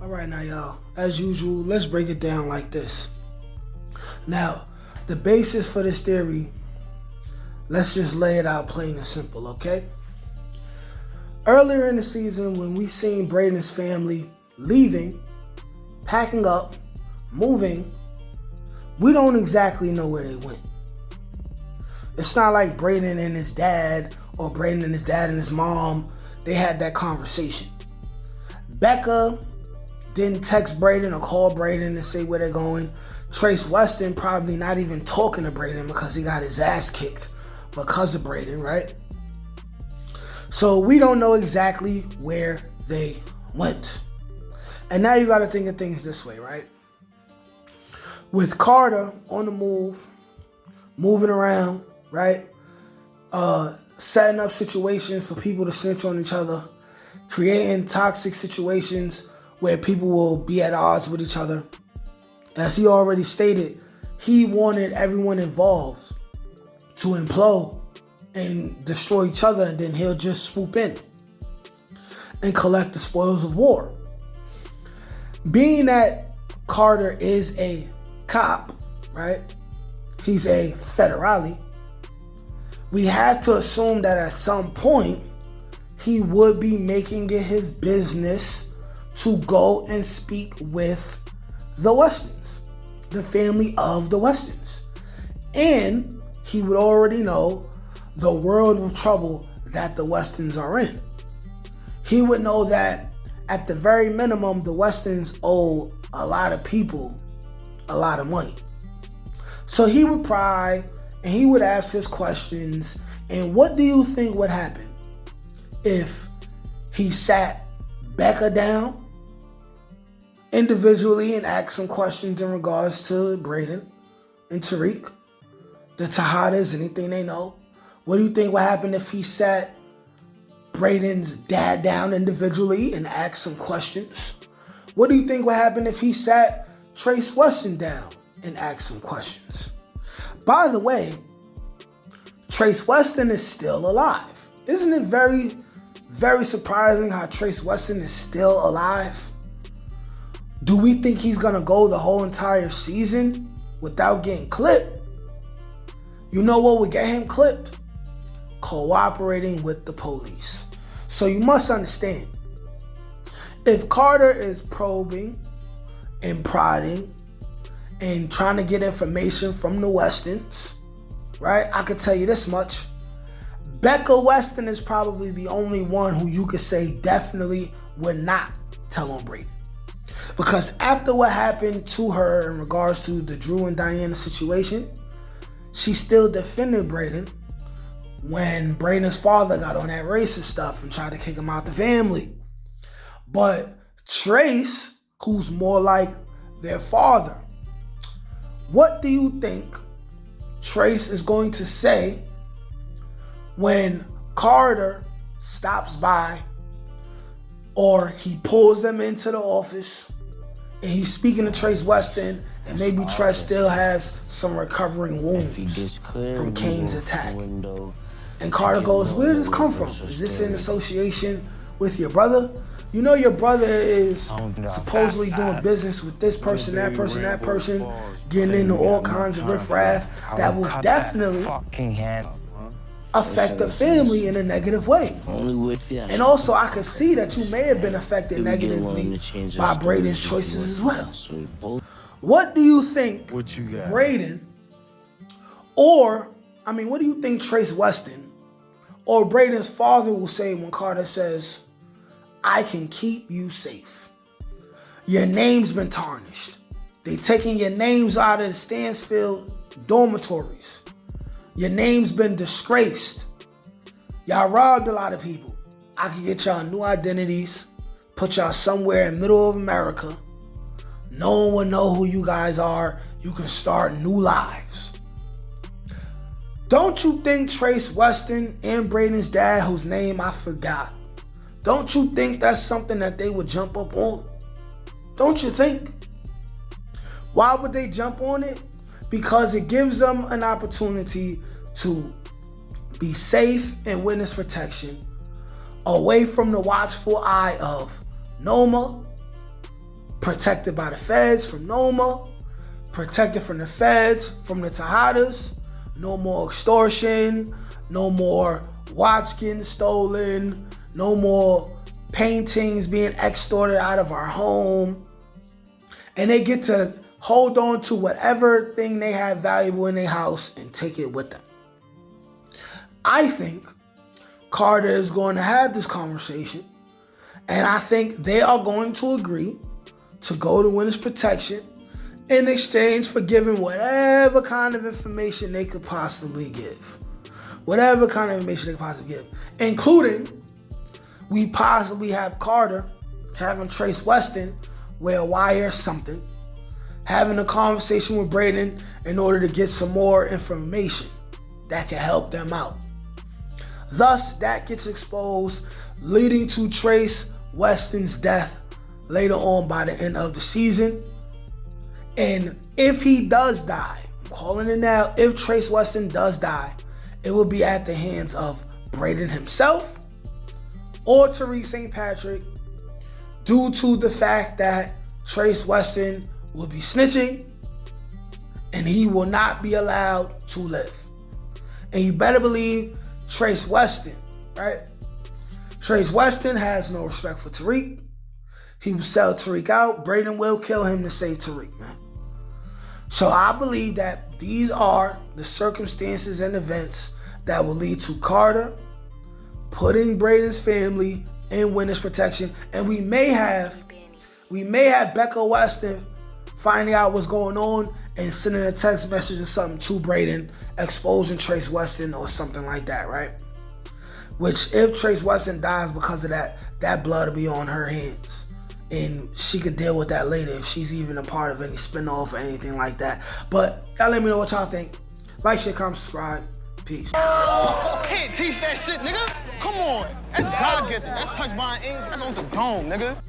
All right, now, y'all, as usual, let's break it down like this. Now, the basis for this theory, let's just lay it out plain and simple, okay? Earlier in the season, when we seen Braydens' family leaving, packing up, moving, we don't exactly know where they went. It's not like Brayden and his dad, or Brayden and his dad and his mom, they had that conversation. Becca didn't text Brayden or call Brayden and say where they're going. Trace Weston probably not even talking to Brayden because he got his ass kicked because of Brayden, right? So we don't know exactly where they went. And now you got to think of things this way, right? With Carter on the move, moving around, right? Setting up situations for people to snitch on each other, creating toxic situations where people will be at odds with each other. As he already stated, he wanted everyone involved to implode and destroy each other, and then he'll just swoop in and collect the spoils of war. Being that Carter is a cop, right? He's a federale. We had to assume that at some point he would be making it his business to go and speak with the Westons, the family of the Westons. And he would already know the world of trouble that the Westons are in. He would know that at the very minimum, the Westons owe a lot of people a lot of money. So he would pry and he would ask his questions. And what do you think would happen if he sat Becca down individually and asked some questions in regards to Brayden and Tariq, the Tejadas, anything they know? What do you think would happen if he sat Brayden's dad down individually and asked some questions? What do you think would happen if he sat Trace Weston down and asked some questions? By the way, Trace Weston is still alive. Isn't it very, very surprising how Trace Weston is still alive? Do we think he's going to go the whole entire season without getting clipped? You know what would get him clipped? Cooperating with the police. So you must understand, if Carter is probing and prodding and trying to get information from the Westons, right? I could tell you this much. Becca Weston is probably the only one who you could say definitely would not tell on Brayden. Because after what happened to her in regards to the Drew and Diana situation, she still defended Brayden when Brayden's father got on that racist stuff and tried to kick him out the family. But Trace, who's more like their father, what do you think Trace is going to say when Carter stops by or he pulls them into the office and he's speaking to Trace Weston, and maybe Trace still has some recovering wounds from Kane's attack? And Carter goes, where does this come from? Is this in association with your brother? You know your brother is supposedly doing business with this person, that person, that person, getting into all kinds of riffraff that will definitely affect the family in a negative way. And also, I could see that you may have been affected negatively by Braydon's choices as well. What do you think Brayden, what do you think Trace Weston or Brayden's father will say when Carter says, I can keep you safe? Your name's been tarnished. They taking your names out of the Stansfield dormitories. Your name's been disgraced. Y'all robbed a lot of people. I can get y'all new identities, put y'all somewhere in the middle of America. No one will know who you guys are. You can start new lives. Don't you think Trace Weston and Brayden's dad, whose name I forgot, don't you think that's something that they would jump up on? Don't you think? Why would they jump on it? Because it gives them an opportunity to be safe and witness protection away from the watchful eye of Noma, protected by the feds from Noma, protected from the feds, from the Tejadas. No more extortion, no more watch getting stolen, no more paintings being extorted out of our home. And they get to hold on to whatever thing they have valuable in their house and take it with them. I think Carter is going to have this conversation, and I think they are going to agree to go to witness protection in exchange for giving whatever kind of information they could possibly give. Whatever kind of information they could possibly give. Including, we possibly have Carter having Trace Weston wear a wire or something, having a conversation with Brayden in order to get some more information that can help them out. Thus, that gets exposed, leading to Trace Weston's death later on by the end of the season. And if he does die, I'm calling it now, if Trace Weston does die, it will be at the hands of Brayden himself or Tariq St. Patrick, due to the fact that Trace Weston will be snitching and he will not be allowed to live. And you better believe Trace Weston, right? Trace Weston has no respect for Tariq. He will sell Tariq out. Brayden will kill him to save Tariq, man. So I believe that these are the circumstances and events that will lead to Carter putting Brayden's family in witness protection. And we may have Becca Weston finding out what's going on and sending a text message or something to Brayden, exposing Trace Weston or something like that, right? Which, if Trace Weston dies because of that, that blood will be on her hands. And she could deal with that later if she's even a part of any spinoff or anything like that. But y'all let me know what y'all think. Like, share, comment, subscribe. Peace. Can't teach that shit, nigga. Come on. That's God-gifted. That's touched by an angel. That's on the dome, nigga.